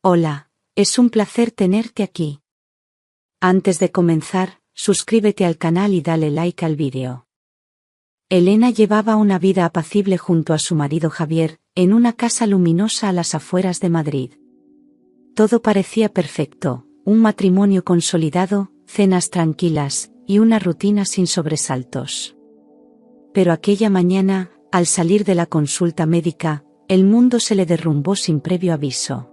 Hola, es un placer tenerte aquí. Antes de comenzar, suscríbete al canal y dale like al vídeo. Elena llevaba una vida apacible junto a su marido Javier, en una casa luminosa a las afueras de Madrid. Todo parecía perfecto, un matrimonio consolidado, cenas tranquilas, y una rutina sin sobresaltos. Pero aquella mañana, al salir de la consulta médica, el mundo se le derrumbó sin previo aviso.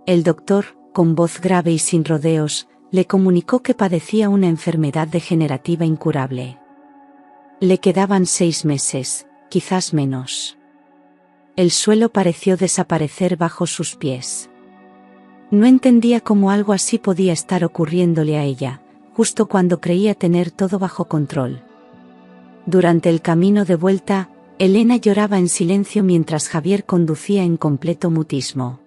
El doctor, con voz grave y sin rodeos, le comunicó que padecía una enfermedad degenerativa incurable. Le quedaban 6 meses, quizás menos. El suelo pareció desaparecer bajo sus pies. No entendía cómo algo así podía estar ocurriéndole a ella, justo cuando creía tener todo bajo control. Durante el camino de vuelta, Elena lloraba en silencio mientras Javier conducía en completo mutismo.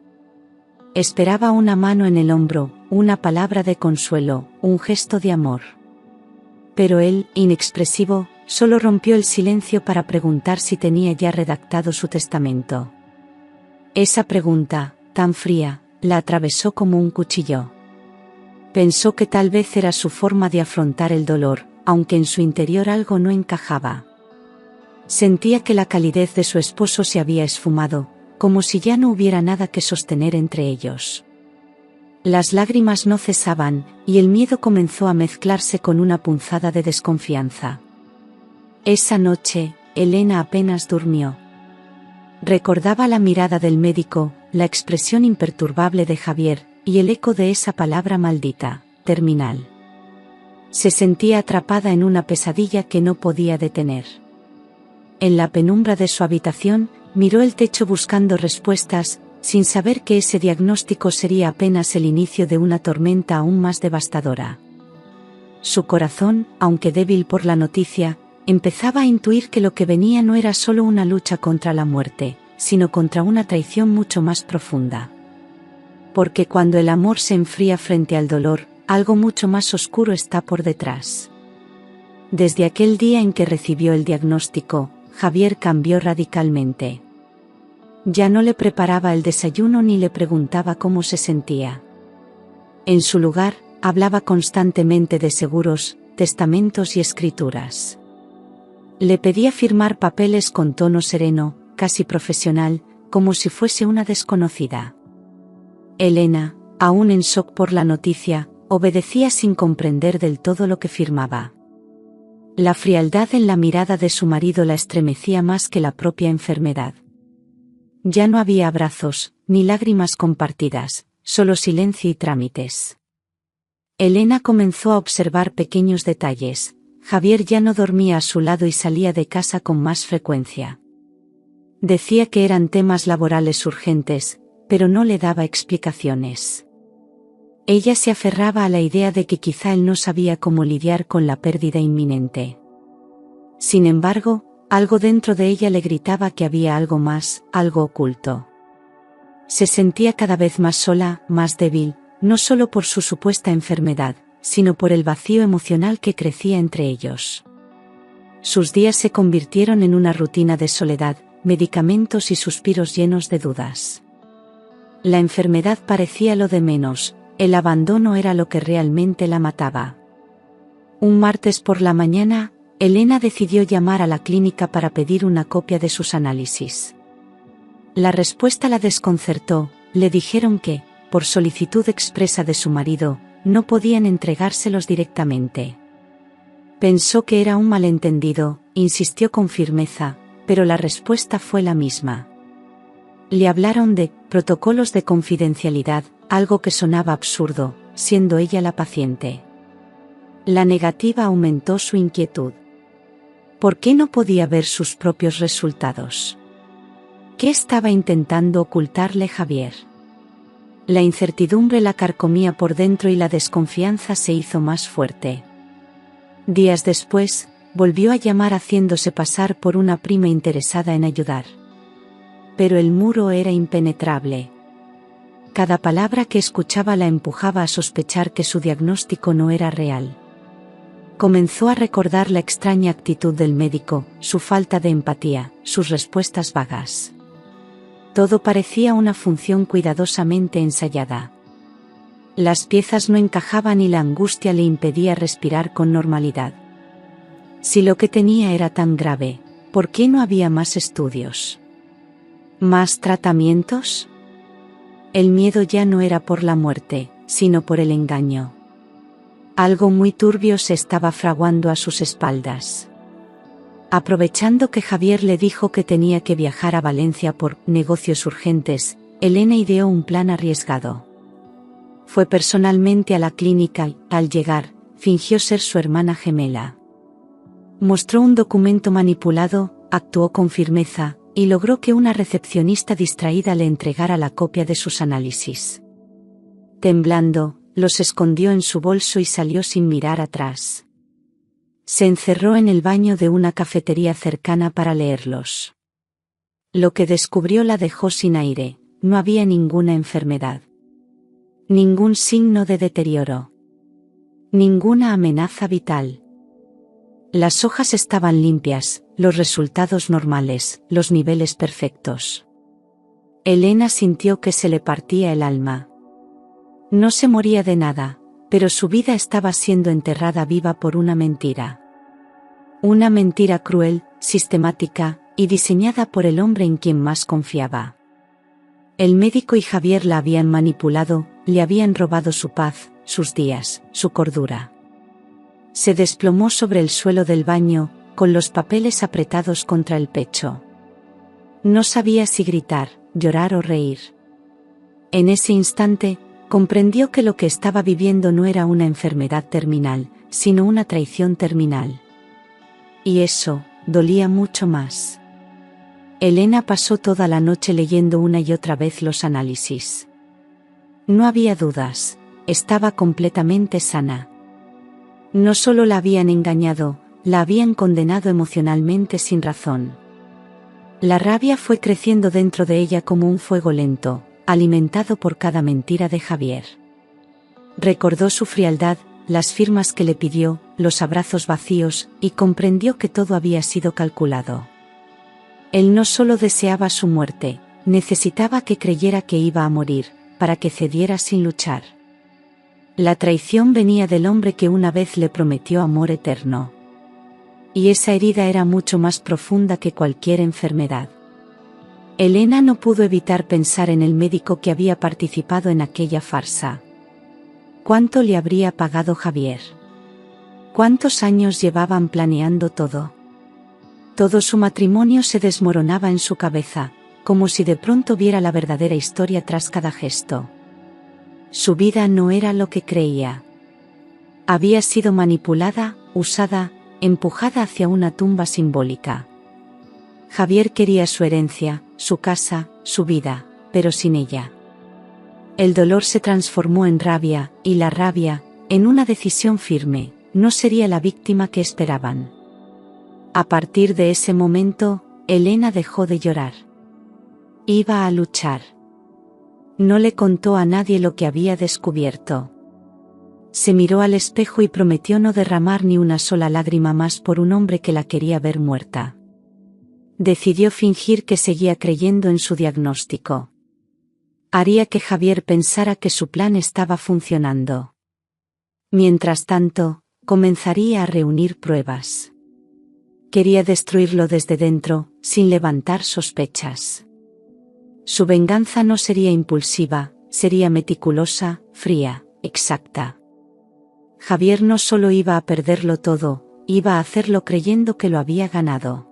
Esperaba una mano en el hombro, una palabra de consuelo, un gesto de amor. Pero él, inexpresivo, solo rompió el silencio para preguntar si tenía ya redactado su testamento. Esa pregunta, tan fría, la atravesó como un cuchillo. Pensó que tal vez era su forma de afrontar el dolor, aunque en su interior algo no encajaba. Sentía que la calidez de su esposo se había esfumado, como si ya no hubiera nada que sostener entre ellos. Las lágrimas no cesaban, y el miedo comenzó a mezclarse con una punzada de desconfianza. Esa noche, Elena apenas durmió. Recordaba la mirada del médico, la expresión imperturbable de Javier, y el eco de esa palabra maldita, terminal. Se sentía atrapada en una pesadilla que no podía detener. En la penumbra de su habitación, miró el techo buscando respuestas, sin saber que ese diagnóstico sería apenas el inicio de una tormenta aún más devastadora. Su corazón, aunque débil por la noticia, empezaba a intuir que lo que venía no era solo una lucha contra la muerte, sino contra una traición mucho más profunda. Porque cuando el amor se enfría frente al dolor, algo mucho más oscuro está por detrás. Desde aquel día en que recibió el diagnóstico, Javier cambió radicalmente. Ya no le preparaba el desayuno ni le preguntaba cómo se sentía. En su lugar, hablaba constantemente de seguros, testamentos y escrituras. Le pedía firmar papeles con tono sereno, casi profesional, como si fuese una desconocida. Elena, aún en shock por la noticia, obedecía sin comprender del todo lo que firmaba. La frialdad en la mirada de su marido la estremecía más que la propia enfermedad. Ya no había abrazos, ni lágrimas compartidas, solo silencio y trámites. Elena comenzó a observar pequeños detalles. Javier ya no dormía a su lado y salía de casa con más frecuencia. Decía que eran temas laborales urgentes, pero no le daba explicaciones. Ella se aferraba a la idea de que quizá él no sabía cómo lidiar con la pérdida inminente. Sin embargo, algo dentro de ella le gritaba que había algo más, algo oculto. Se sentía cada vez más sola, más débil, no solo por su supuesta enfermedad, sino por el vacío emocional que crecía entre ellos. Sus días se convirtieron en una rutina de soledad, medicamentos y suspiros llenos de dudas. La enfermedad parecía lo de menos, el abandono era lo que realmente la mataba. Un martes por la mañana, Elena decidió llamar a la clínica para pedir una copia de sus análisis. La respuesta la desconcertó, le dijeron que, por solicitud expresa de su marido, no podían entregárselos directamente. Pensó que era un malentendido, insistió con firmeza, pero la respuesta fue la misma. Le hablaron de protocolos de confidencialidad, algo que sonaba absurdo, siendo ella la paciente. La negativa aumentó su inquietud. ¿Por qué no podía ver sus propios resultados? ¿Qué estaba intentando ocultarle Javier? La incertidumbre la carcomía por dentro y la desconfianza se hizo más fuerte. Días después, volvió a llamar haciéndose pasar por una prima interesada en ayudar. Pero el muro era impenetrable. Cada palabra que escuchaba la empujaba a sospechar que su diagnóstico no era real. Comenzó a recordar la extraña actitud del médico, su falta de empatía, sus respuestas vagas. Todo parecía una función cuidadosamente ensayada. Las piezas no encajaban y la angustia le impedía respirar con normalidad. Si lo que tenía era tan grave, ¿por qué no había más estudios? ¿Más tratamientos? El miedo ya no era por la muerte, sino por el engaño. Algo muy turbio se estaba fraguando a sus espaldas. Aprovechando que Javier le dijo que tenía que viajar a Valencia por negocios urgentes, Elena ideó un plan arriesgado. Fue personalmente a la clínica y, al llegar, fingió ser su hermana gemela. Mostró un documento manipulado, actuó con firmeza, y logró que una recepcionista distraída le entregara la copia de sus análisis. Temblando, los escondió en su bolso y salió sin mirar atrás. Se encerró en el baño de una cafetería cercana para leerlos. Lo que descubrió la dejó sin aire, no había ninguna enfermedad. Ningún signo de deterioro. Ninguna amenaza vital. Las hojas estaban limpias, los resultados normales, los niveles perfectos. Elena sintió que se le partía el alma. No se moría de nada, pero su vida estaba siendo enterrada viva por una mentira. Una mentira cruel, sistemática, y diseñada por el hombre en quien más confiaba. El médico y Javier la habían manipulado, le habían robado su paz, sus días, su cordura. Se desplomó sobre el suelo del baño, con los papeles apretados contra el pecho. No sabía si gritar, llorar o reír. En ese instante, comprendió que lo que estaba viviendo no era una enfermedad terminal, sino una traición terminal. Y eso, dolía mucho más. Elena pasó toda la noche leyendo una y otra vez los análisis. No había dudas, estaba completamente sana. No solo la habían engañado, la habían condenado emocionalmente sin razón. La rabia fue creciendo dentro de ella como un fuego lento, alimentado por cada mentira de Javier. Recordó su frialdad, las firmas que le pidió, los abrazos vacíos, y comprendió que todo había sido calculado. Él no solo deseaba su muerte, necesitaba que creyera que iba a morir, para que cediera sin luchar. La traición venía del hombre que una vez le prometió amor eterno. Y esa herida era mucho más profunda que cualquier enfermedad. Elena no pudo evitar pensar en el médico que había participado en aquella farsa. ¿Cuánto le habría pagado Javier? ¿Cuántos años llevaban planeando todo? Todo su matrimonio se desmoronaba en su cabeza, como si de pronto viera la verdadera historia tras cada gesto. Su vida no era lo que creía. Había sido manipulada, usada, empujada hacia una tumba simbólica. Javier quería su herencia, su casa, su vida, pero sin ella. El dolor se transformó en rabia, y la rabia, en una decisión firme, no sería la víctima que esperaban. A partir de ese momento, Elena dejó de llorar. Iba a luchar. No le contó a nadie lo que había descubierto. Se miró al espejo y prometió no derramar ni una sola lágrima más por un hombre que la quería ver muerta. Decidió fingir que seguía creyendo en su diagnóstico. Haría que Javier pensara que su plan estaba funcionando. Mientras tanto, comenzaría a reunir pruebas. Quería destruirlo desde dentro, sin levantar sospechas. Su venganza no sería impulsiva, sería meticulosa, fría, exacta. Javier no solo iba a perderlo todo, iba a hacerlo creyendo que lo había ganado.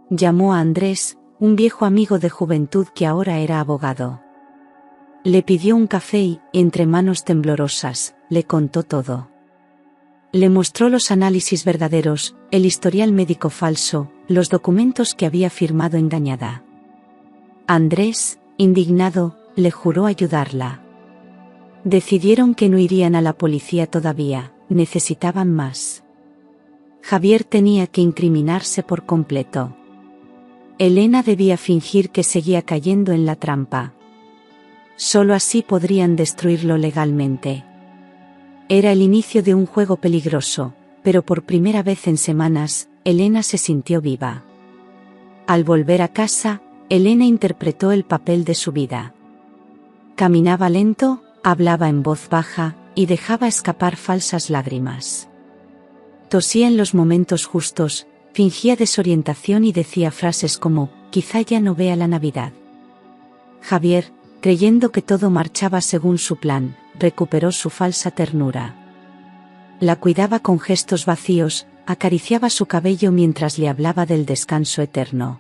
Llamó a Andrés, un viejo amigo de juventud que ahora era abogado. Le pidió un café y, entre manos temblorosas, le contó todo. Le mostró los análisis verdaderos, el historial médico falso, los documentos que había firmado engañada. Andrés, indignado, le juró ayudarla. Decidieron que no irían a la policía todavía, necesitaban más. Javier tenía que incriminarse por completo. Elena debía fingir que seguía cayendo en la trampa. Solo así podrían destruirlo legalmente. Era el inicio de un juego peligroso, pero por primera vez en semanas, Elena se sintió viva. Al volver a casa, Elena interpretó el papel de su vida. Caminaba lento, hablaba en voz baja, y dejaba escapar falsas lágrimas. Tosía en los momentos justos, fingía desorientación y decía frases como, quizá ya no vea la Navidad. Javier, creyendo que todo marchaba según su plan, recuperó su falsa ternura. La cuidaba con gestos vacíos, acariciaba su cabello mientras le hablaba del descanso eterno.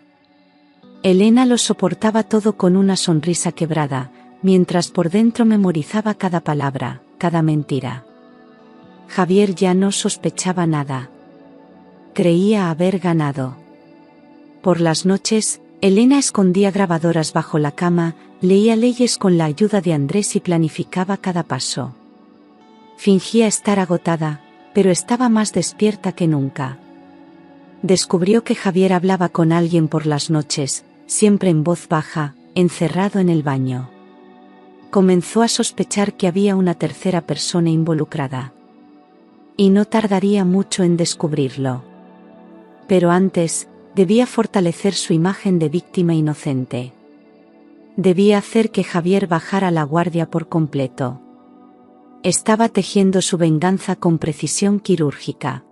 Elena lo soportaba todo con una sonrisa quebrada, mientras por dentro memorizaba cada palabra, cada mentira. Javier ya no sospechaba nada. Creía haber ganado. Por las noches, Elena escondía grabadoras bajo la cama, leía leyes con la ayuda de Andrés y planificaba cada paso. Fingía estar agotada, pero estaba más despierta que nunca. Descubrió que Javier hablaba con alguien por las noches, siempre en voz baja, encerrado en el baño. Comenzó a sospechar que había una tercera persona involucrada. Y no tardaría mucho en descubrirlo. Pero antes, debía fortalecer su imagen de víctima inocente. Debía hacer que Javier bajara la guardia por completo. Estaba tejiendo su venganza con precisión quirúrgica.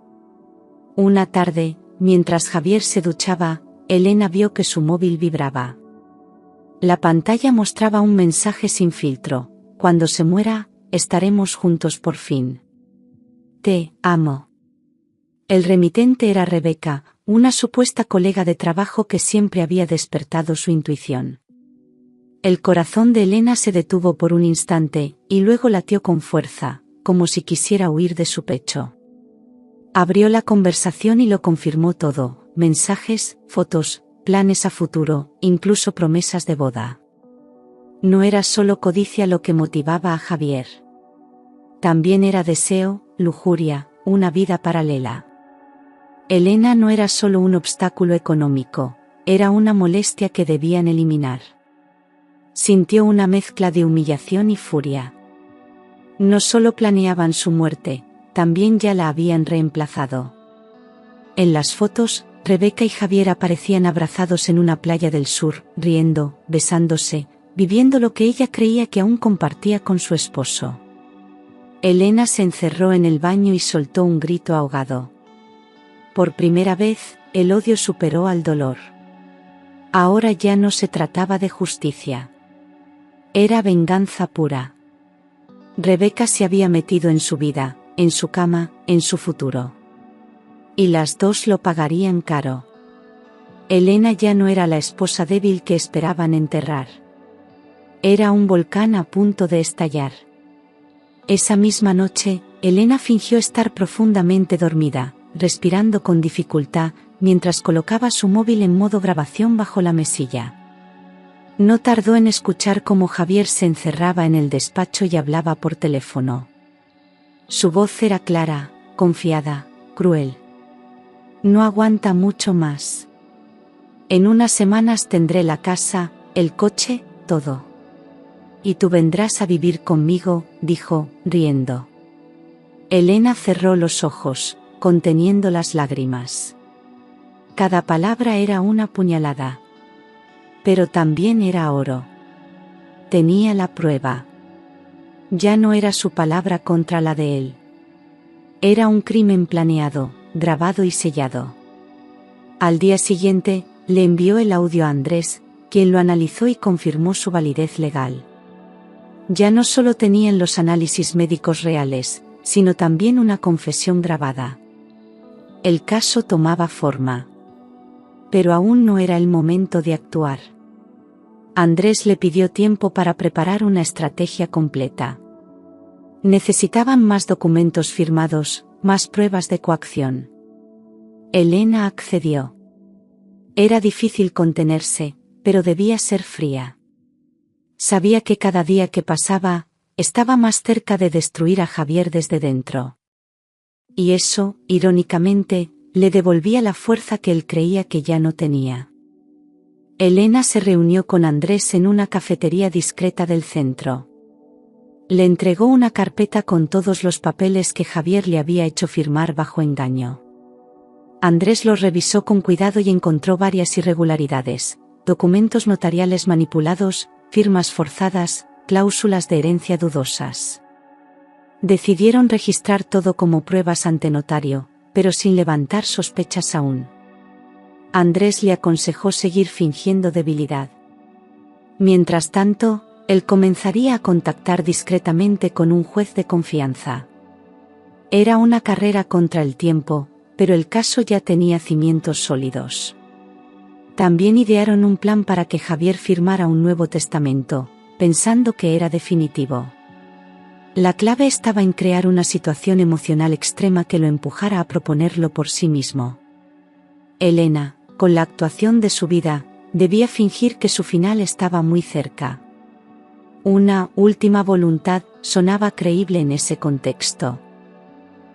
Una tarde, mientras Javier se duchaba, Elena vio que su móvil vibraba. La pantalla mostraba un mensaje sin filtro: cuando se muera, estaremos juntos por fin. Te amo. El remitente era Rebeca, una supuesta colega de trabajo que siempre había despertado su intuición. El corazón de Elena se detuvo por un instante, y luego latió con fuerza, como si quisiera huir de su pecho. Abrió la conversación y lo confirmó todo: mensajes, fotos, planes a futuro, incluso promesas de boda. No era solo codicia lo que motivaba a Javier. También era deseo, lujuria, una vida paralela. Elena no era solo un obstáculo económico, era una molestia que debían eliminar. Sintió una mezcla de humillación y furia. No solo planeaban su muerte, también ya la habían reemplazado. En las fotos, Rebeca y Javier aparecían abrazados en una playa del sur, riendo, besándose, viviendo lo que ella creía que aún compartía con su esposo. Elena se encerró en el baño y soltó un grito ahogado. Por primera vez, el odio superó al dolor. Ahora ya no se trataba de justicia. Era venganza pura. Rebeca se había metido en su vida, en su cama, en su futuro. Y las dos lo pagarían caro. Elena ya no era la esposa débil que esperaban enterrar. Era un volcán a punto de estallar. Esa misma noche, Elena fingió estar profundamente dormida, respirando con dificultad, mientras colocaba su móvil en modo grabación bajo la mesilla. No tardó en escuchar cómo Javier se encerraba en el despacho y hablaba por teléfono. Su voz era clara, confiada, cruel. No aguanta mucho más. En unas semanas tendré la casa, el coche, todo. Y tú vendrás a vivir conmigo, dijo, riendo. Elena cerró los ojos, conteniendo las lágrimas. Cada palabra era una puñalada. Pero también era oro. Tenía la prueba. Ya no era su palabra contra la de él. Era un crimen planeado, grabado y sellado. Al día siguiente, le envió el audio a Andrés, quien lo analizó y confirmó su validez legal. Ya no solo tenían los análisis médicos reales, sino también una confesión grabada. El caso tomaba forma. Pero aún no era el momento de actuar. Andrés le pidió tiempo para preparar una estrategia completa. Necesitaban más documentos firmados, más pruebas de coacción. Elena accedió. Era difícil contenerse, pero debía ser fría. Sabía que cada día que pasaba, estaba más cerca de destruir a Javier desde dentro. Y eso, irónicamente, le devolvía la fuerza que él creía que ya no tenía. Elena se reunió con Andrés en una cafetería discreta del centro. Le entregó una carpeta con todos los papeles que Javier le había hecho firmar bajo engaño. Andrés los revisó con cuidado y encontró varias irregularidades, documentos notariales manipulados, firmas forzadas, cláusulas de herencia dudosas. Decidieron registrar todo como pruebas ante notario, pero sin levantar sospechas aún. Andrés le aconsejó seguir fingiendo debilidad. Mientras tanto, él comenzaría a contactar discretamente con un juez de confianza. Era una carrera contra el tiempo, pero el caso ya tenía cimientos sólidos. También idearon un plan para que Javier firmara un nuevo testamento, pensando que era definitivo. La clave estaba en crear una situación emocional extrema que lo empujara a proponerlo por sí mismo. Elena, con la actuación de su vida, debía fingir que su final estaba muy cerca. Una última voluntad sonaba creíble en ese contexto.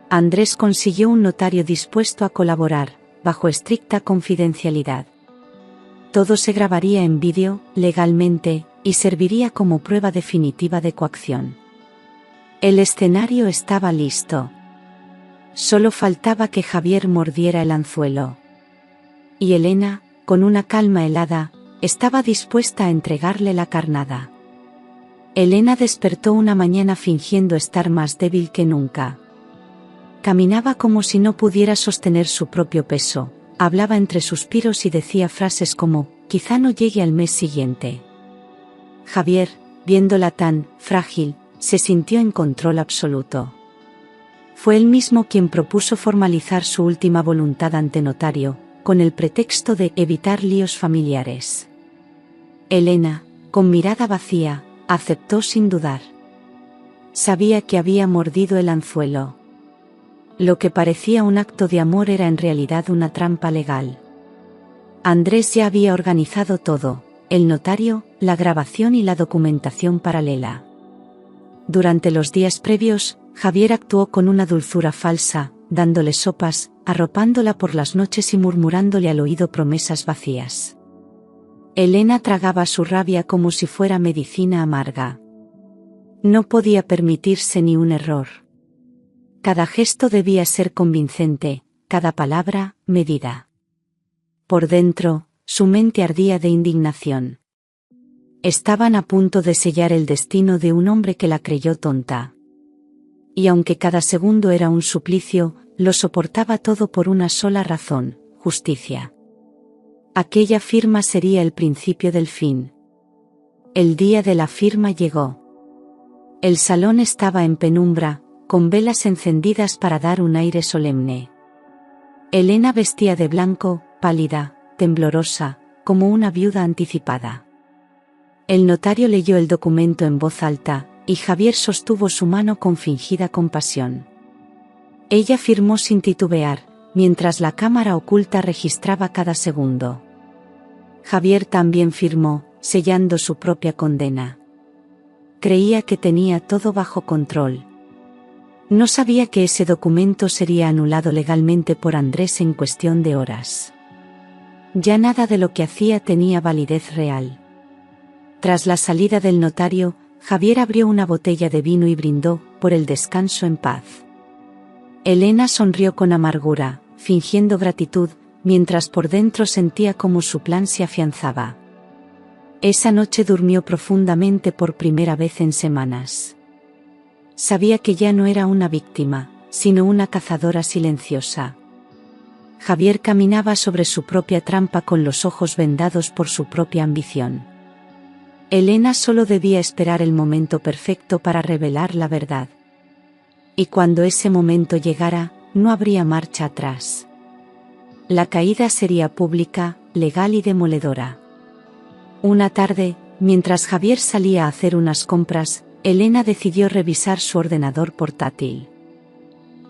Andrés consiguió un notario dispuesto a colaborar, bajo estricta confidencialidad. Todo se grabaría en vídeo, legalmente, y serviría como prueba definitiva de coacción. El escenario estaba listo. Solo faltaba que Javier mordiera el anzuelo. Y Elena, con una calma helada, estaba dispuesta a entregarle la carnada. Elena despertó una mañana fingiendo estar más débil que nunca. Caminaba como si no pudiera sostener su propio peso, hablaba entre suspiros y decía frases como, quizá no llegue al mes siguiente. Javier, viéndola tan frágil, se sintió en control absoluto. Fue él mismo quien propuso formalizar su última voluntad ante notario, con el pretexto de evitar líos familiares. Elena, con mirada vacía, aceptó sin dudar. Sabía que había mordido el anzuelo. Lo que parecía un acto de amor era en realidad una trampa legal. Andrés ya había organizado todo, el notario, la grabación y la documentación paralela. Durante los días previos, Javier actuó con una dulzura falsa, dándole sopas, arropándola por las noches y murmurándole al oído promesas vacías. Elena tragaba su rabia como si fuera medicina amarga. No podía permitirse ni un error. Cada gesto debía ser convincente, cada palabra, medida. Por dentro, su mente ardía de indignación. Estaban a punto de sellar el destino de un hombre que la creyó tonta. Y aunque cada segundo era un suplicio, lo soportaba todo por una sola razón, justicia. Aquella firma sería el principio del fin. El día de la firma llegó. El salón estaba en penumbra, con velas encendidas para dar un aire solemne. Elena vestía de blanco, pálida, temblorosa, como una viuda anticipada. El notario leyó el documento en voz alta, y Javier sostuvo su mano con fingida compasión. Ella firmó sin titubear, mientras la cámara oculta registraba cada segundo. Javier también firmó, sellando su propia condena. Creía que tenía todo bajo control. No sabía que ese documento sería anulado legalmente por Andrés en cuestión de horas. Ya nada de lo que hacía tenía validez real. Tras la salida del notario, Javier abrió una botella de vino y brindó, por el descanso en paz. Elena sonrió con amargura, fingiendo gratitud, mientras por dentro sentía cómo su plan se afianzaba. Esa noche durmió profundamente por primera vez en semanas. Sabía que ya no era una víctima, sino una cazadora silenciosa. Javier caminaba sobre su propia trampa con los ojos vendados por su propia ambición. Elena solo debía esperar el momento perfecto para revelar la verdad. Y cuando ese momento llegara, no habría marcha atrás. La caída sería pública, legal y demoledora. Una tarde, mientras Javier salía a hacer unas compras, Elena decidió revisar su ordenador portátil.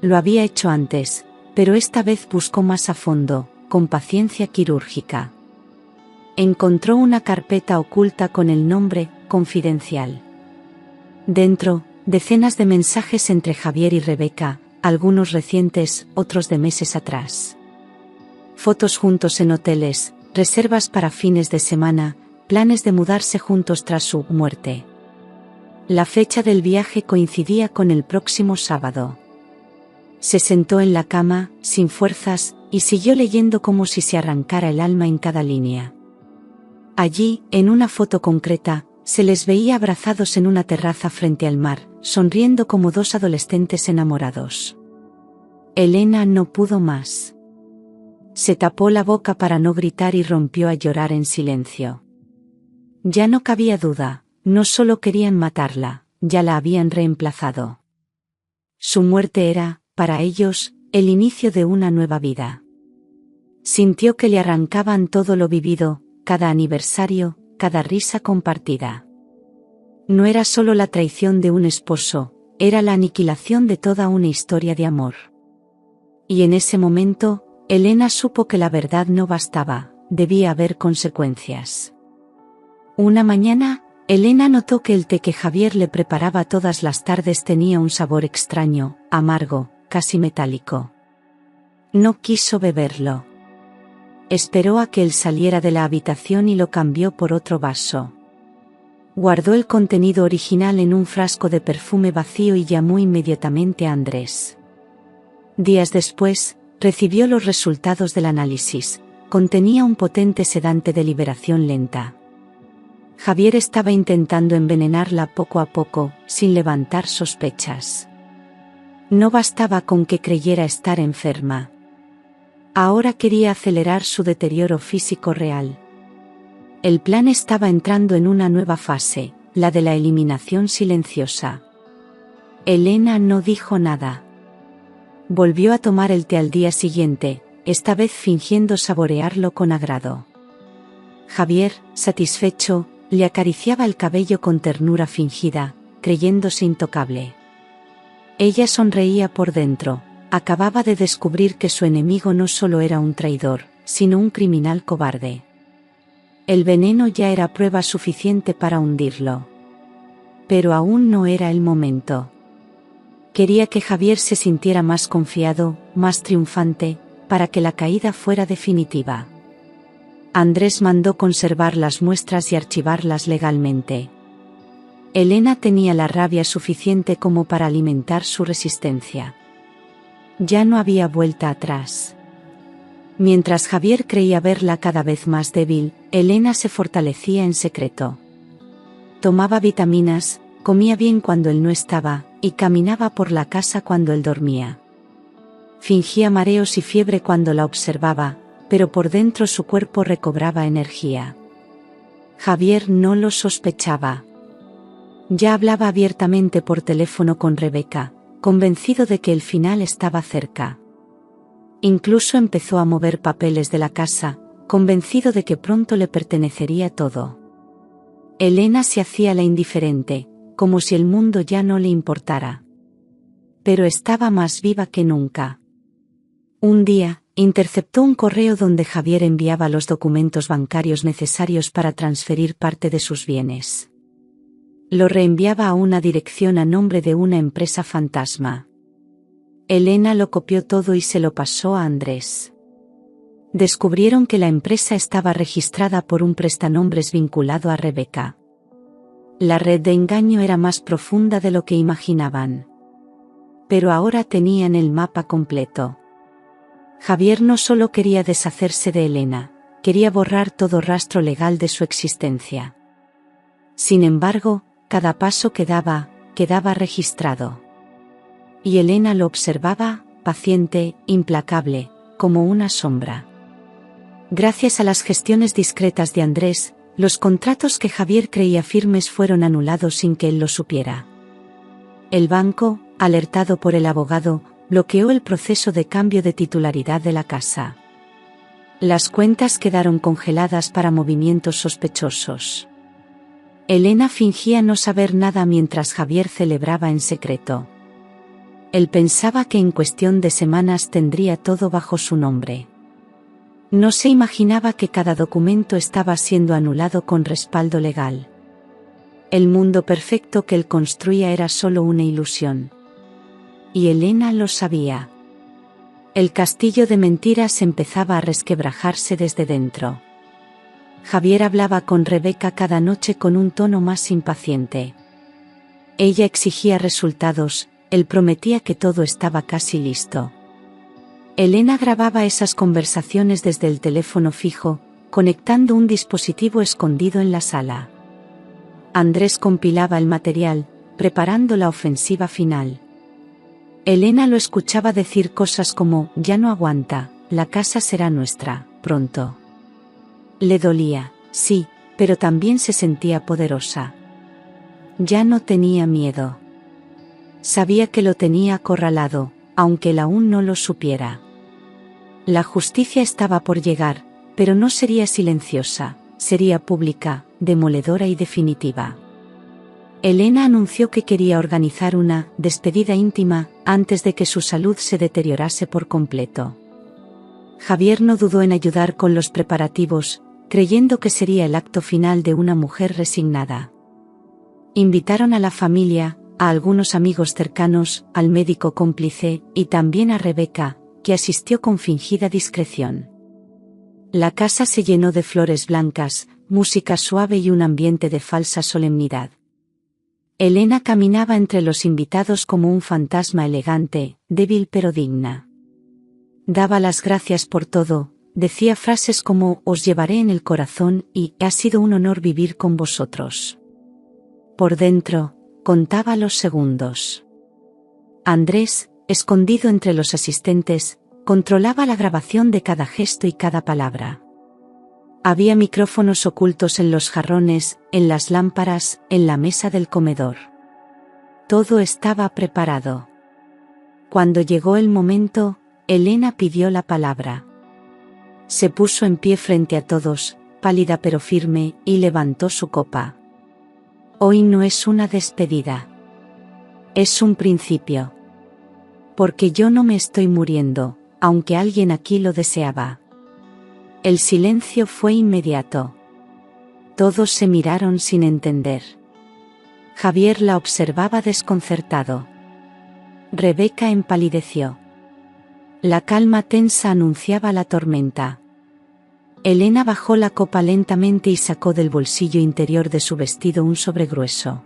Lo había hecho antes, pero esta vez buscó más a fondo, con paciencia quirúrgica. Encontró una carpeta oculta con el nombre Confidencial. Dentro, decenas de mensajes entre Javier y Rebeca, algunos recientes, otros de meses atrás. Fotos juntos en hoteles, reservas para fines de semana, planes de mudarse juntos tras su muerte. La fecha del viaje coincidía con el próximo sábado. Se sentó en la cama, sin fuerzas, y siguió leyendo como si se arrancara el alma en cada línea. Allí, en una foto concreta, se les veía abrazados en una terraza frente al mar, sonriendo como dos adolescentes enamorados. Elena no pudo más. Se tapó la boca para no gritar y rompió a llorar en silencio. Ya no cabía duda, no solo querían matarla, ya la habían reemplazado. Su muerte era, para ellos, el inicio de una nueva vida. Sintió que le arrancaban todo lo vivido, cada aniversario, cada risa compartida. No era solo la traición de un esposo, era la aniquilación de toda una historia de amor. Y en ese momento, Elena supo que la verdad no bastaba, debía haber consecuencias. Una mañana, Elena notó que el té que Javier le preparaba todas las tardes tenía un sabor extraño, amargo, casi metálico. No quiso beberlo. Esperó a que él saliera de la habitación y lo cambió por otro vaso. Guardó el contenido original en un frasco de perfume vacío y llamó inmediatamente a Andrés. Días después, recibió los resultados del análisis. Contenía un potente sedante de liberación lenta. Javier estaba intentando envenenarla poco a poco, sin levantar sospechas. No bastaba con que creyera estar enferma. Ahora quería acelerar su deterioro físico real. El plan estaba entrando en una nueva fase, la de la eliminación silenciosa. Elena no dijo nada. Volvió a tomar el té al día siguiente, esta vez fingiendo saborearlo con agrado. Javier, satisfecho, le acariciaba el cabello con ternura fingida, creyéndose intocable. Ella sonreía por dentro, acababa de descubrir que su enemigo no solo era un traidor, sino un criminal cobarde. El veneno ya era prueba suficiente para hundirlo. Pero aún no era el momento. Quería que Javier se sintiera más confiado, más triunfante, para que la caída fuera definitiva. Andrés mandó conservar las muestras y archivarlas legalmente. Elena tenía la rabia suficiente como para alimentar su resistencia. Ya no había vuelta atrás. Mientras Javier creía verla cada vez más débil, Elena se fortalecía en secreto. Tomaba vitaminas, comía bien cuando él no estaba, y caminaba por la casa cuando él dormía. Fingía mareos y fiebre cuando la observaba, pero por dentro su cuerpo recobraba energía. Javier no lo sospechaba. Ya hablaba abiertamente por teléfono con Rebeca, convencido de que el final estaba cerca. Incluso empezó a mover papeles de la casa, convencido de que pronto le pertenecería todo. Elena se hacía la indiferente, como si el mundo ya no le importara. Pero estaba más viva que nunca. Un día, interceptó un correo donde Javier enviaba los documentos bancarios necesarios para transferir parte de sus bienes. Lo reenviaba a una dirección a nombre de una empresa fantasma. Elena lo copió todo y se lo pasó a Andrés. Descubrieron que la empresa estaba registrada por un prestanombres vinculado a Rebeca. La red de engaño era más profunda de lo que imaginaban. Pero ahora tenían el mapa completo. Javier no solo quería deshacerse de Elena, quería borrar todo rastro legal de su existencia. Sin embargo, cada paso que daba, quedaba registrado. Y Elena lo observaba, paciente, implacable, como una sombra. Gracias a las gestiones discretas de Andrés, los contratos que Javier creía firmes fueron anulados sin que él lo supiera. El banco, alertado por el abogado, bloqueó el proceso de cambio de titularidad de la casa. Las cuentas quedaron congeladas para movimientos sospechosos. Elena fingía no saber nada mientras Javier celebraba en secreto. Él pensaba que en cuestión de semanas tendría todo bajo su nombre. No se imaginaba que cada documento estaba siendo anulado con respaldo legal. El mundo perfecto que él construía era solo una ilusión. Y Elena lo sabía. El castillo de mentiras empezaba a resquebrajarse desde dentro. Javier hablaba con Rebeca cada noche con un tono más impaciente. Ella exigía resultados, él prometía que todo estaba casi listo. Elena grababa esas conversaciones desde el teléfono fijo, conectando un dispositivo escondido en la sala. Andrés compilaba el material, preparando la ofensiva final. Elena lo escuchaba decir cosas como: ya no aguanta, la casa será nuestra, pronto. Le dolía, sí, pero también se sentía poderosa. Ya no tenía miedo. Sabía que lo tenía acorralado, aunque él aún no lo supiera. La justicia estaba por llegar, pero no sería silenciosa, sería pública, demoledora y definitiva. Elena anunció que quería organizar una despedida íntima antes de que su salud se deteriorase por completo. Javier no dudó en ayudar con los preparativos, creyendo que sería el acto final de una mujer resignada. Invitaron a la familia, a algunos amigos cercanos, al médico cómplice, y también a Rebeca, que asistió con fingida discreción. La casa se llenó de flores blancas, música suave y un ambiente de falsa solemnidad. Elena caminaba entre los invitados como un fantasma elegante, débil pero digna. Daba las gracias por todo, decía frases como: os llevaré en el corazón y ha sido un honor vivir con vosotros. Por dentro, contaba los segundos. Andrés, escondido entre los asistentes, controlaba la grabación de cada gesto y cada palabra. Había micrófonos ocultos en los jarrones, en las lámparas, en la mesa del comedor. Todo estaba preparado. Cuando llegó el momento, Elena pidió la palabra. Se puso en pie frente a todos, pálida pero firme, y levantó su copa. Hoy no es una despedida. Es un principio. Porque yo no me estoy muriendo, aunque alguien aquí lo deseaba. El silencio fue inmediato. Todos se miraron sin entender. Javier la observaba desconcertado. Rebeca empalideció. La calma tensa anunciaba la tormenta. Elena bajó la copa lentamente y sacó del bolsillo interior de su vestido un sobre grueso.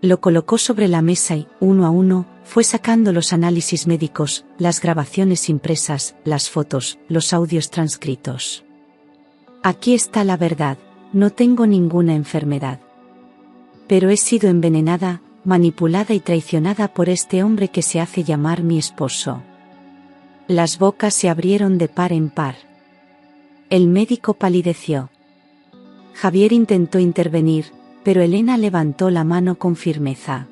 Lo colocó sobre la mesa y, uno a uno, fue sacando los análisis médicos, las grabaciones impresas, las fotos, los audios transcritos. Aquí está la verdad, no tengo ninguna enfermedad. Pero he sido envenenada, manipulada y traicionada por este hombre que se hace llamar mi esposo. Las bocas se abrieron de par en par. El médico palideció. Javier intentó intervenir, pero Elena levantó la mano con firmeza.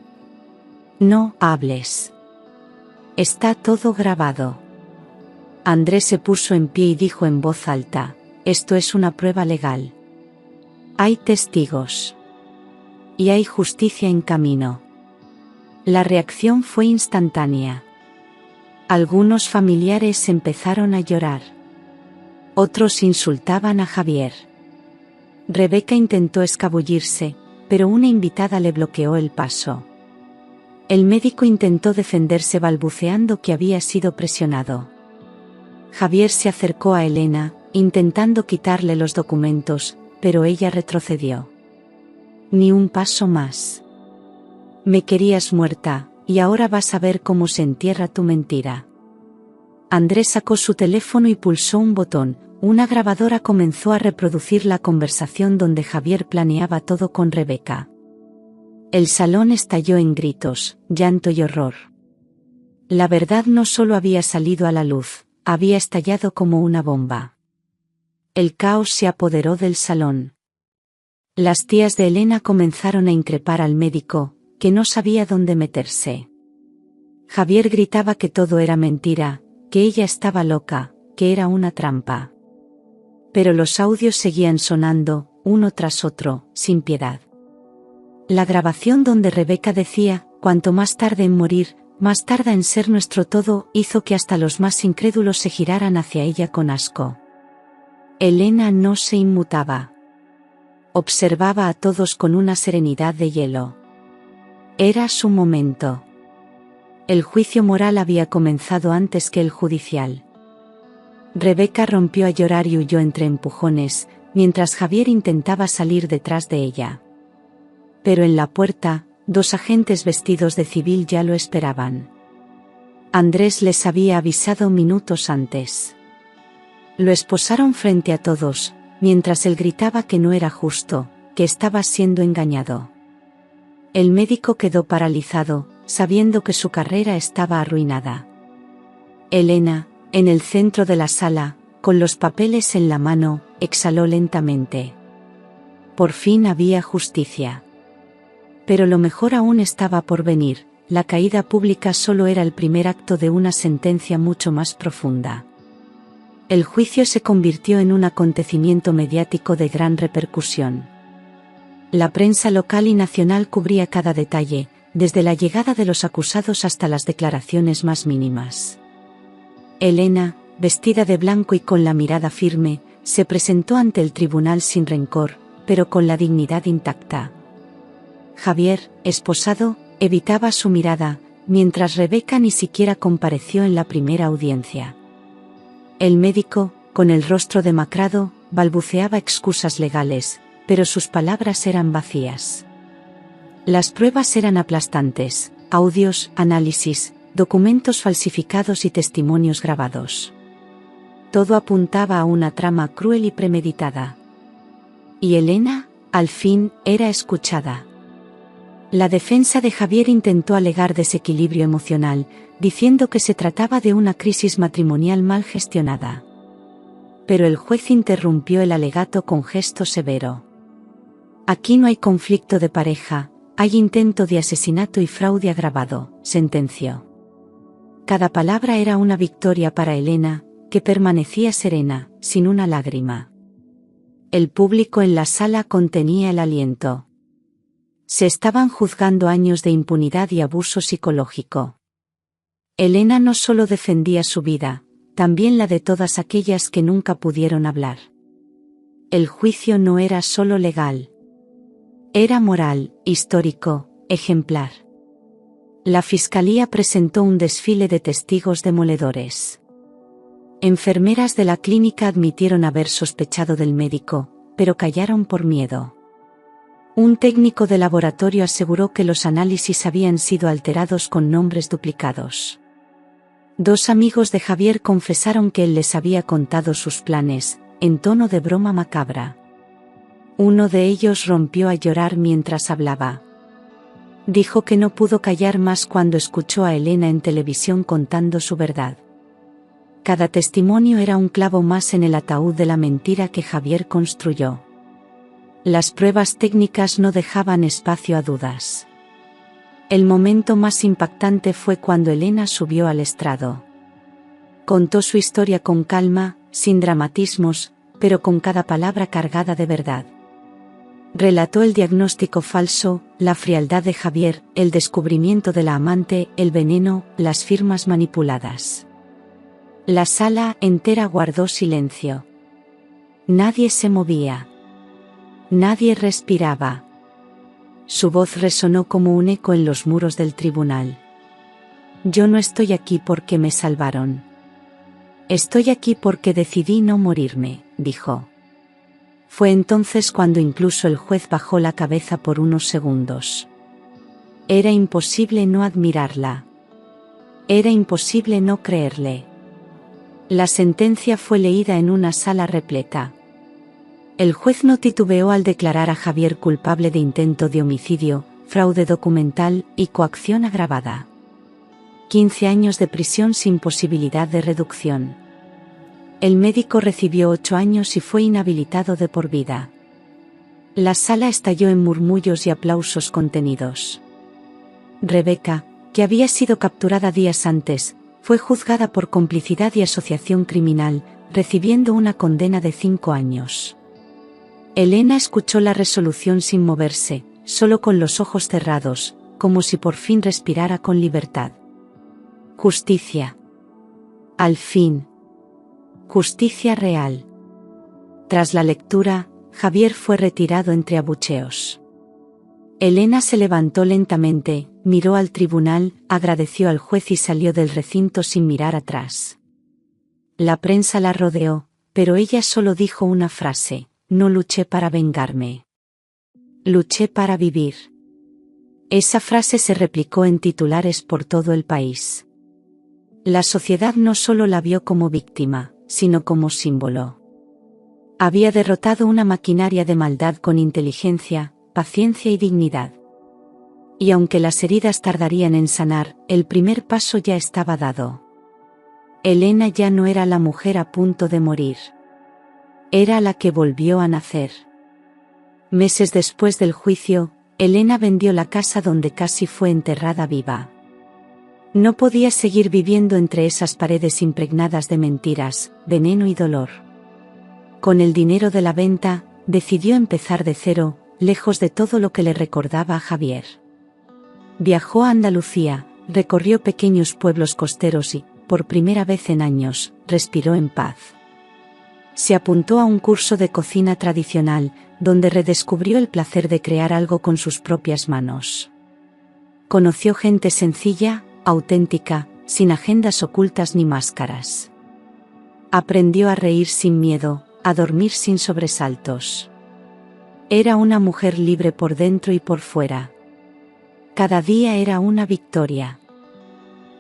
No hables. Está todo grabado. Andrés se puso en pie y dijo en voz alta: esto es una prueba legal. Hay testigos. Y hay justicia en camino. La reacción fue instantánea. Algunos familiares empezaron a llorar. Otros insultaban a Javier. Rebeca intentó escabullirse, pero una invitada le bloqueó el paso. El médico intentó defenderse balbuceando que había sido presionado. Javier se acercó a Elena, intentando quitarle los documentos, pero ella retrocedió. Ni un paso más. Me querías muerta, y ahora vas a ver cómo se entierra tu mentira. Andrés sacó su teléfono y pulsó un botón. Una grabadora comenzó a reproducir la conversación donde Javier planeaba todo con Rebeca. El salón estalló en gritos, llanto y horror. La verdad no solo había salido a la luz, había estallado como una bomba. El caos se apoderó del salón. Las tías de Elena comenzaron a increpar al médico, que no sabía dónde meterse. Javier gritaba que todo era mentira, que ella estaba loca, que era una trampa. Pero los audios seguían sonando, uno tras otro, sin piedad. La grabación donde Rebeca decía: cuanto más tarde en morir, más tarda en ser nuestro todo, hizo que hasta los más incrédulos se giraran hacia ella con asco. Elena no se inmutaba. Observaba a todos con una serenidad de hielo. Era su momento. El juicio moral había comenzado antes que el judicial. Rebeca rompió a llorar y huyó entre empujones, mientras Javier intentaba salir detrás de ella. Pero en la puerta, 2 agentes vestidos de civil ya lo esperaban. Andrés les había avisado minutos antes. Lo esposaron frente a todos, mientras él gritaba que no era justo, que estaba siendo engañado. El médico quedó paralizado, sabiendo que su carrera estaba arruinada. Elena, en el centro de la sala, con los papeles en la mano, exhaló lentamente. Por fin había justicia. Pero lo mejor aún estaba por venir. La caída pública solo era el primer acto de una sentencia mucho más profunda. El juicio se convirtió en un acontecimiento mediático de gran repercusión. La prensa local y nacional cubría cada detalle, desde la llegada de los acusados hasta las declaraciones más mínimas. Elena, vestida de blanco y con la mirada firme, se presentó ante el tribunal sin rencor, pero con la dignidad intacta. Javier, esposado, evitaba su mirada, mientras Rebeca ni siquiera compareció en la primera audiencia. El médico, con el rostro demacrado, balbuceaba excusas legales, pero sus palabras eran vacías. Las pruebas eran aplastantes: audios, análisis, documentos falsificados y testimonios grabados. Todo apuntaba a una trama cruel y premeditada. Y Elena, al fin, era escuchada. La defensa de Javier intentó alegar desequilibrio emocional, diciendo que se trataba de una crisis matrimonial mal gestionada. Pero el juez interrumpió el alegato con gesto severo. Aquí no hay conflicto de pareja, hay intento de asesinato y fraude agravado, sentenció. Cada palabra era una victoria para Elena, que permanecía serena, sin una lágrima. El público en la sala contenía el aliento. Se estaban juzgando años de impunidad y abuso psicológico. Elena no solo defendía su vida, también la de todas aquellas que nunca pudieron hablar. El juicio no era solo legal. Era moral, histórico, ejemplar. La fiscalía presentó un desfile de testigos demoledores. Enfermeras de la clínica admitieron haber sospechado del médico, pero callaron por miedo. Un técnico de laboratorio aseguró que los análisis habían sido alterados con nombres duplicados. 2 amigos de Javier confesaron que él les había contado sus planes, en tono de broma macabra. Uno de ellos rompió a llorar mientras hablaba. Dijo que no pudo callar más cuando escuchó a Elena en televisión contando su verdad. Cada testimonio era un clavo más en el ataúd de la mentira que Javier construyó. Las pruebas técnicas no dejaban espacio a dudas. El momento más impactante fue cuando Elena subió al estrado. Contó su historia con calma, sin dramatismos, pero con cada palabra cargada de verdad. Relató el diagnóstico falso, la frialdad de Javier, el descubrimiento de la amante, el veneno, las firmas manipuladas. La sala entera guardó silencio. Nadie se movía. Nadie respiraba. Su voz resonó como un eco en los muros del tribunal. Yo no estoy aquí porque me salvaron. Estoy aquí porque decidí no morirme, dijo. Fue entonces cuando incluso el juez bajó la cabeza por unos segundos. Era imposible no admirarla. Era imposible no creerle. La sentencia fue leída en una sala repleta. El juez no titubeó al declarar a Javier culpable de intento de homicidio, fraude documental y coacción agravada. 15 años de prisión sin posibilidad de reducción. El médico recibió 8 años y fue inhabilitado de por vida. La sala estalló en murmullos y aplausos contenidos. Rebeca, que había sido capturada días antes, fue juzgada por complicidad y asociación criminal, recibiendo una condena de 5 años. Elena escuchó la resolución sin moverse, solo con los ojos cerrados, como si por fin respirara con libertad. Justicia. Al fin. Justicia real. Tras la lectura, Javier fue retirado entre abucheos. Elena se levantó lentamente, miró al tribunal, agradeció al juez y salió del recinto sin mirar atrás. La prensa la rodeó, pero ella solo dijo una frase: no luché para vengarme. Luché para vivir. Esa frase se replicó en titulares por todo el país. La sociedad no solo la vio como víctima, sino como símbolo. Había derrotado una maquinaria de maldad con inteligencia, paciencia y dignidad. Y aunque las heridas tardarían en sanar, el primer paso ya estaba dado. Elena ya no era la mujer a punto de morir. Era la que volvió a nacer. Meses después del juicio, Elena vendió la casa donde casi fue enterrada viva. No podía seguir viviendo entre esas paredes impregnadas de mentiras, veneno y dolor. Con el dinero de la venta, decidió empezar de cero, lejos de todo lo que le recordaba a Javier. Viajó a Andalucía, recorrió pequeños pueblos costeros y, por primera vez en años, respiró en paz. Se apuntó a un curso de cocina tradicional, donde redescubrió el placer de crear algo con sus propias manos. Conoció gente sencilla, auténtica, sin agendas ocultas ni máscaras. Aprendió a reír sin miedo, a dormir sin sobresaltos. Era una mujer libre por dentro y por fuera. Cada día era una victoria.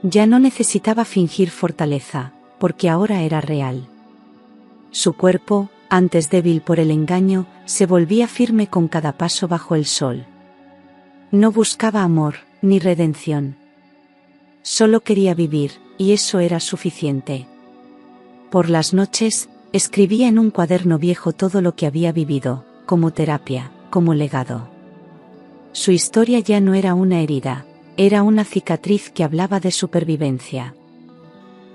Ya no necesitaba fingir fortaleza, porque ahora era real. Su cuerpo, antes débil por el engaño, se volvía firme con cada paso bajo el sol. No buscaba amor, ni redención. Solo quería vivir, y eso era suficiente. Por las noches, escribía en un cuaderno viejo todo lo que había vivido, como terapia, como legado. Su historia ya no era una herida, era una cicatriz que hablaba de supervivencia.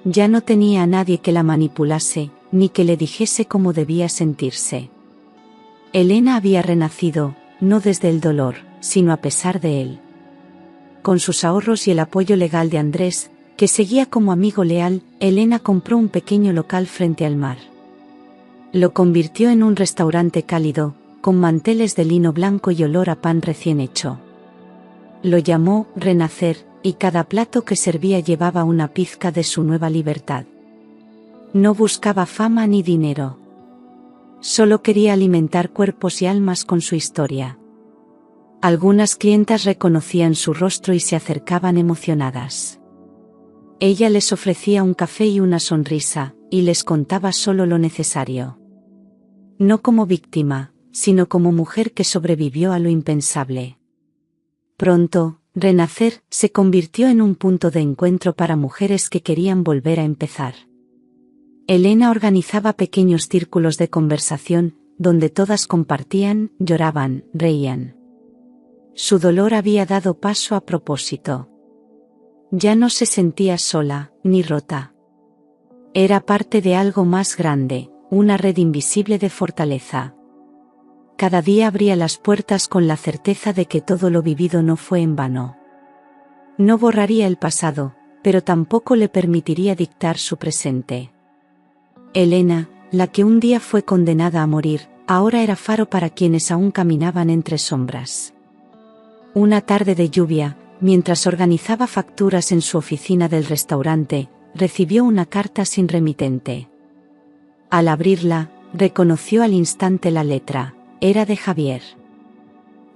Ya no tenía a nadie que la manipulase, ni que le dijese cómo debía sentirse. Elena había renacido, no desde el dolor, sino a pesar de él. Con sus ahorros y el apoyo legal de Andrés, que seguía como amigo leal, Elena compró un pequeño local frente al mar. Lo convirtió en un restaurante cálido, con manteles de lino blanco y olor a pan recién hecho. Lo llamó Renacer, y cada plato que servía llevaba una pizca de su nueva libertad. No buscaba fama ni dinero. Solo quería alimentar cuerpos y almas con su historia. Algunas clientas reconocían su rostro y se acercaban emocionadas. Ella les ofrecía un café y una sonrisa, y les contaba solo lo necesario. No como víctima, sino como mujer que sobrevivió a lo impensable. Pronto, Renacer se convirtió en un punto de encuentro para mujeres que querían volver a empezar. Elena organizaba pequeños círculos de conversación, donde todas compartían, lloraban, reían. Su dolor había dado paso a propósito. Ya no se sentía sola, ni rota. Era parte de algo más grande, una red invisible de fortaleza. Cada día abría las puertas con la certeza de que todo lo vivido no fue en vano. No borraría el pasado, pero tampoco le permitiría dictar su presente. Elena, la que un día fue condenada a morir, ahora era faro para quienes aún caminaban entre sombras. Una tarde de lluvia, mientras organizaba facturas en su oficina del restaurante, recibió una carta sin remitente. Al abrirla, reconoció al instante la letra. Era de Javier.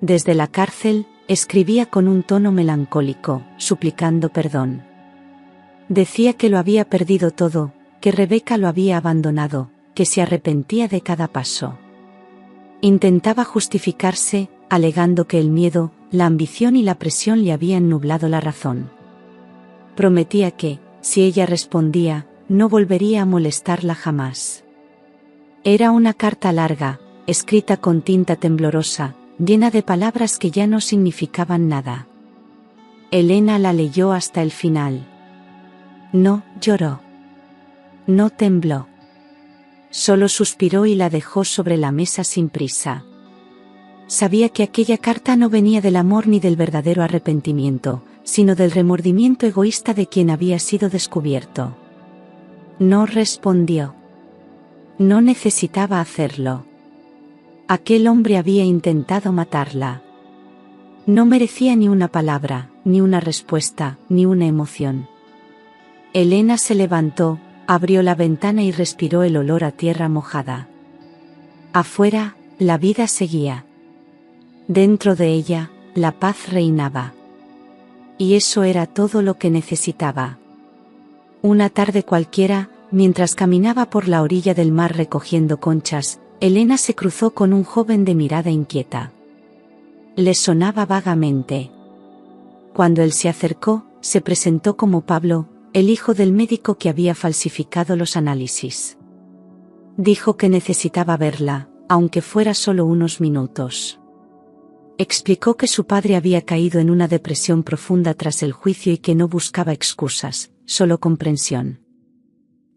Desde la cárcel, escribía con un tono melancólico, suplicando perdón. Decía que lo había perdido todo, que Rebeca lo había abandonado, que se arrepentía de cada paso. Intentaba justificarse, alegando que el miedo, la ambición y la presión le habían nublado la razón. Prometía que, si ella respondía, no volvería a molestarla jamás. Era una carta larga, escrita con tinta temblorosa, llena de palabras que ya no significaban nada. Elena la leyó hasta el final. No lloró. No tembló. Solo suspiró y la dejó sobre la mesa sin prisa. Sabía que aquella carta no venía del amor ni del verdadero arrepentimiento, sino del remordimiento egoísta de quien había sido descubierto. No respondió. No necesitaba hacerlo. Aquel hombre había intentado matarla. No merecía ni una palabra, ni una respuesta, ni una emoción. Elena se levantó, abrió la ventana y respiró el olor a tierra mojada. Afuera, la vida seguía. Dentro de ella, la paz reinaba. Y eso era todo lo que necesitaba. Una tarde cualquiera, mientras caminaba por la orilla del mar recogiendo conchas, Elena se cruzó con un joven de mirada inquieta. Le sonaba vagamente. Cuando él se acercó, se presentó como Pablo, el hijo del médico que había falsificado los análisis. Dijo que necesitaba verla, aunque fuera solo unos minutos. Explicó que su padre había caído en una depresión profunda tras el juicio y que no buscaba excusas, solo comprensión.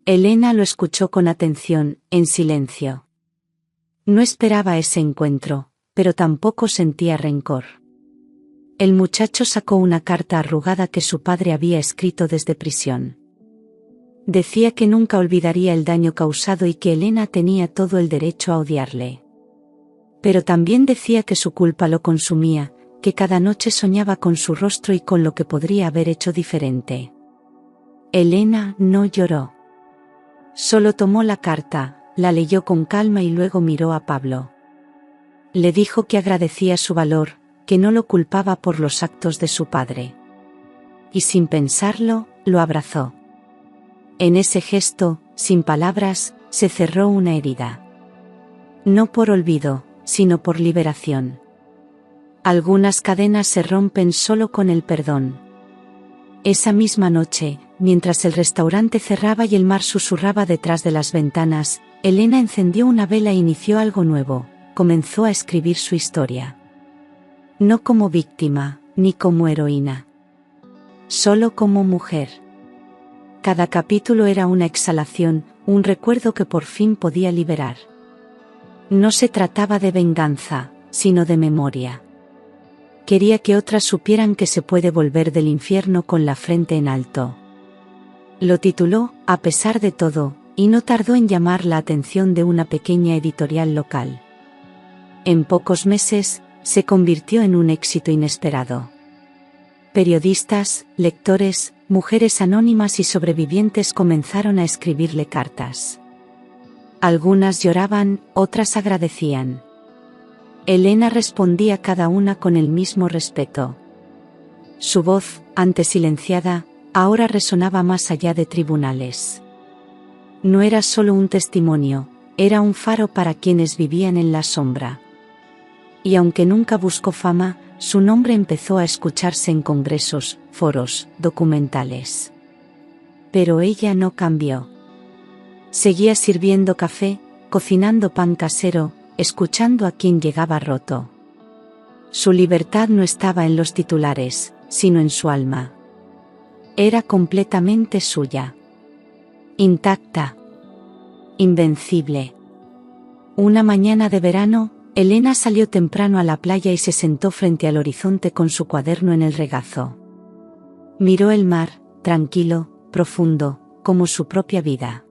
Elena lo escuchó con atención, en silencio. No esperaba ese encuentro, pero tampoco sentía rencor. El muchacho sacó una carta arrugada que su padre había escrito desde prisión. Decía que nunca olvidaría el daño causado y que Elena tenía todo el derecho a odiarle. Pero también decía que su culpa lo consumía, que cada noche soñaba con su rostro y con lo que podría haber hecho diferente. Elena no lloró. Solo tomó la carta, la leyó con calma y luego miró a Pablo. Le dijo que agradecía su valor, que no lo culpaba por los actos de su padre. Y sin pensarlo, lo abrazó. En ese gesto, sin palabras, se cerró una herida. No por olvido, sino por liberación. Algunas cadenas se rompen solo con el perdón. Esa misma noche, mientras el restaurante cerraba y el mar susurraba detrás de las ventanas, Elena encendió una vela e inició algo nuevo, comenzó a escribir su historia. No como víctima, ni como heroína. Solo como mujer. Cada capítulo era una exhalación, un recuerdo que por fin podía liberar. No se trataba de venganza, sino de memoria. Quería que otras supieran que se puede volver del infierno con la frente en alto. Lo tituló, A pesar de todo, y no tardó en llamar la atención de una pequeña editorial local. En pocos meses, se convirtió en un éxito inesperado. Periodistas, lectores, mujeres anónimas y sobrevivientes comenzaron a escribirle cartas. Algunas lloraban, otras agradecían. Elena respondía a cada una con el mismo respeto. Su voz, antes silenciada, ahora resonaba más allá de tribunales. No era solo un testimonio, era un faro para quienes vivían en la sombra. Y aunque nunca buscó fama, su nombre empezó a escucharse en congresos, foros, documentales. Pero ella no cambió. Seguía sirviendo café, cocinando pan casero, escuchando a quien llegaba roto. Su libertad no estaba en los titulares, sino en su alma. Era completamente suya. Intacta. Invencible. Una mañana de verano, Elena salió temprano a la playa y se sentó frente al horizonte con su cuaderno en el regazo. Miró el mar, tranquilo, profundo, como su propia vida.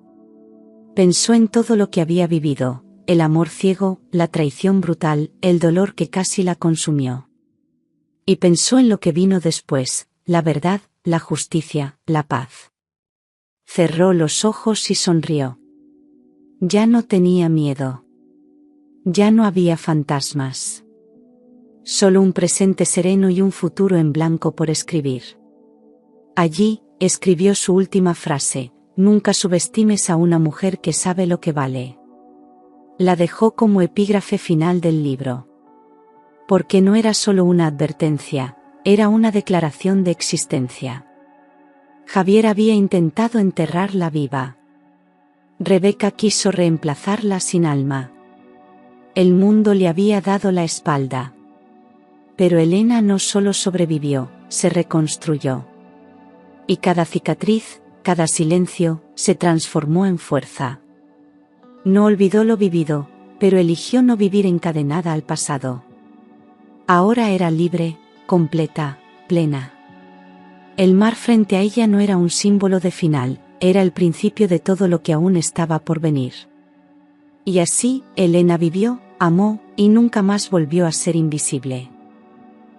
Pensó en todo lo que había vivido, el amor ciego, la traición brutal, el dolor que casi la consumió. Y pensó en lo que vino después, la verdad, la justicia, la paz. Cerró los ojos y sonrió. Ya no tenía miedo. Ya no había fantasmas. Solo un presente sereno y un futuro en blanco por escribir. Allí, escribió su última frase: nunca subestimes a una mujer que sabe lo que vale. La dejó como epígrafe final del libro. Porque no era solo una advertencia, era una declaración de existencia. Javier había intentado enterrarla viva. Rebeca quiso reemplazarla sin alma. El mundo le había dado la espalda. Pero Elena no solo sobrevivió, se reconstruyó. Y cada cicatriz, cada silencio, se transformó en fuerza. No olvidó lo vivido, pero eligió no vivir encadenada al pasado. Ahora era libre, completa, plena. El mar frente a ella no era un símbolo de final, era el principio de todo lo que aún estaba por venir. Y así, Elena vivió, amó, y nunca más volvió a ser invisible.